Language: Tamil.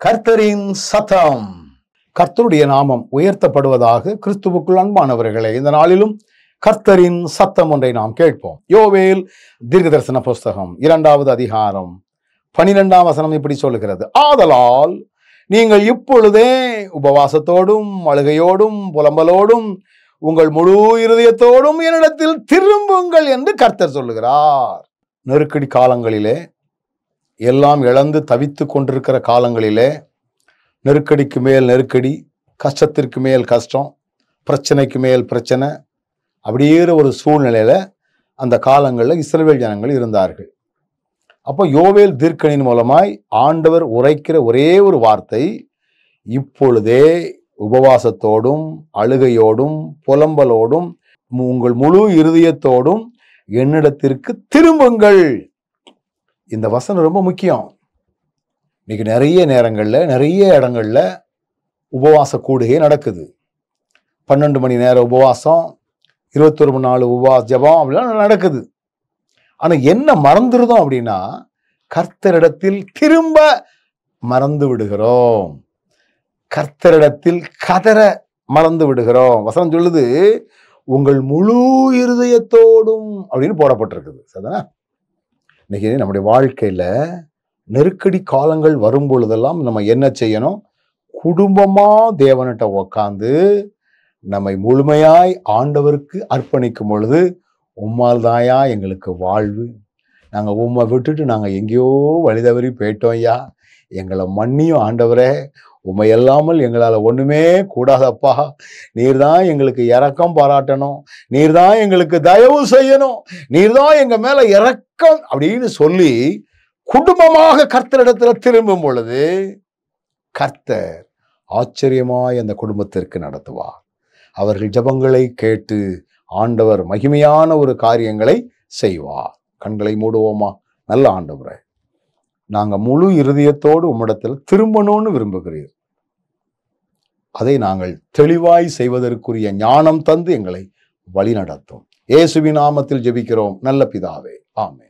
கர்த்தரின் சத்தம். கர்த்தருடைய நாமம் உயர்த்தப்படுவதாக. கிறிஸ்துவுக்குள் அன்பானவர்களே, இந்த நாளிலும் கர்த்தரின் சத்தம் ஒன்றை நாம் கேட்போம். யோவேல் தீர்க்கதரிசன புஸ்தகம் 2வது அதிகாரம் 12ஆம் வசனம் இப்படி சொல்லுகிறது: ஆதலால் நீங்கள் இப்பொழுதே உபவாசத்தோடும் அழுகையோடும் புலம்பலோடும் உங்கள் முழு இருதயத்தோடும் என்னிடத்தில் திரும்புங்கள் என்று கர்த்தர் சொல்லுகிறார். நெருக்கடி காலங்களிலே, எல்லாம் இழந்து தவித்து கொண்டிருக்கிற காலங்களிலே, நெருக்கடிக்கு மேல் நெருக்கடி, கஷ்டத்திற்கு மேல் கஷ்டம், பிரச்சனைக்கு மேல் பிரச்சனை, அப்படியே ஒரு சூழ்நிலையில அந்த காலங்களில் இஸ்ரவேல் ஜனங்கள் இருந்தார்கள். அப்போ யோவேல் தீர்க்கனின் மூலமாய் ஆண்டவர் உரைக்கிற ஒரே ஒரு வார்த்தை, இப்பொழுதே உபவாசத்தோடும் அழுகையோடும் புலம்பலோடும் உங்கள் முழு இருதயத்தோடும் என்னிடத்திற்கு திரும்புங்கள். இந்த வசனம் ரொம்ப முக்கியம். இன்னைக்கு நிறைய நேரங்கள்ல நிறைய இடங்கள்ல உபவாச கூடுகை நடக்குது. 12 மணி நேர உபவாசம், 21 மணி நாள் உபவாச ஜபம் அப்படிலாம் நடக்குது. ஆனா என்ன மறந்துடுதோம் அப்படின்னா, கர்த்தரிடத்தில் திரும்ப மறந்து விடுகிறோம். கர்த்தரிடத்தில் கதற மறந்து விடுகிறோம். வசனம் சொல்லுது, உங்கள் முழு இருதயத்தோடும் அப்படின்னு போடப்பட்டிருக்குது. சரிதானே? இன்னைக்கு நம்முடைய வாழ்க்கையில நெருக்கடி காலங்கள் வரும் பொழுதெல்லாம் நம்ம என்ன செய்யணும்? குடும்பமா தேவனிட்ட உக்காந்து நம்மை முழுமையாய் ஆண்டவருக்கு அர்ப்பணிக்கும் பொழுது, உம்மால் தாயா எங்களுக்கு வாழ்வு, நாங்க உம்மை விட்டுட்டு நாங்க எங்கேயோ வழிதவறி போயிட்டோம் ஐயா, எங்களை மன்னியும் ஆண்டவரே, உம்மை இல்லாமல் எங்களால் ஒண்ணுமே கூடாதப்பா, நீர்தான் எங்களுக்கு இரக்கம் பாராட்டணும், நீர்தான் எங்களுக்கு தயவு செய்யணும், நீர்தான் எங்க மேல இரக்கம் அப்படின்னு சொல்லி குடும்பமாக கர்த்தரிடத்துல திரும்பும் பொழுது கர்த்தர் ஆச்சரியமாய் அந்த குடும்பத்திற்கு நடத்துவார். அவர்கள் ஜெபங்களை கேட்டு ஆண்டவர் மகிமையான ஒரு காரியங்களை செய்வார். கண்களை மூடுவோமா? நல்ல ஆண்டவரே, நாங்க முழு இருதயத்தோடு உம்மிடத்தில் திரும்பணும்னு விரும்புகிறீர். அதை நாங்கள் தெளிவாய் செய்வதற்குரிய ஞானம் தந்து எங்களை வழி நடத்தும். இயேசுவின் நாமத்தில் ஜெபிக்கிறோம் நல்ல பிதாவே, ஆமென்.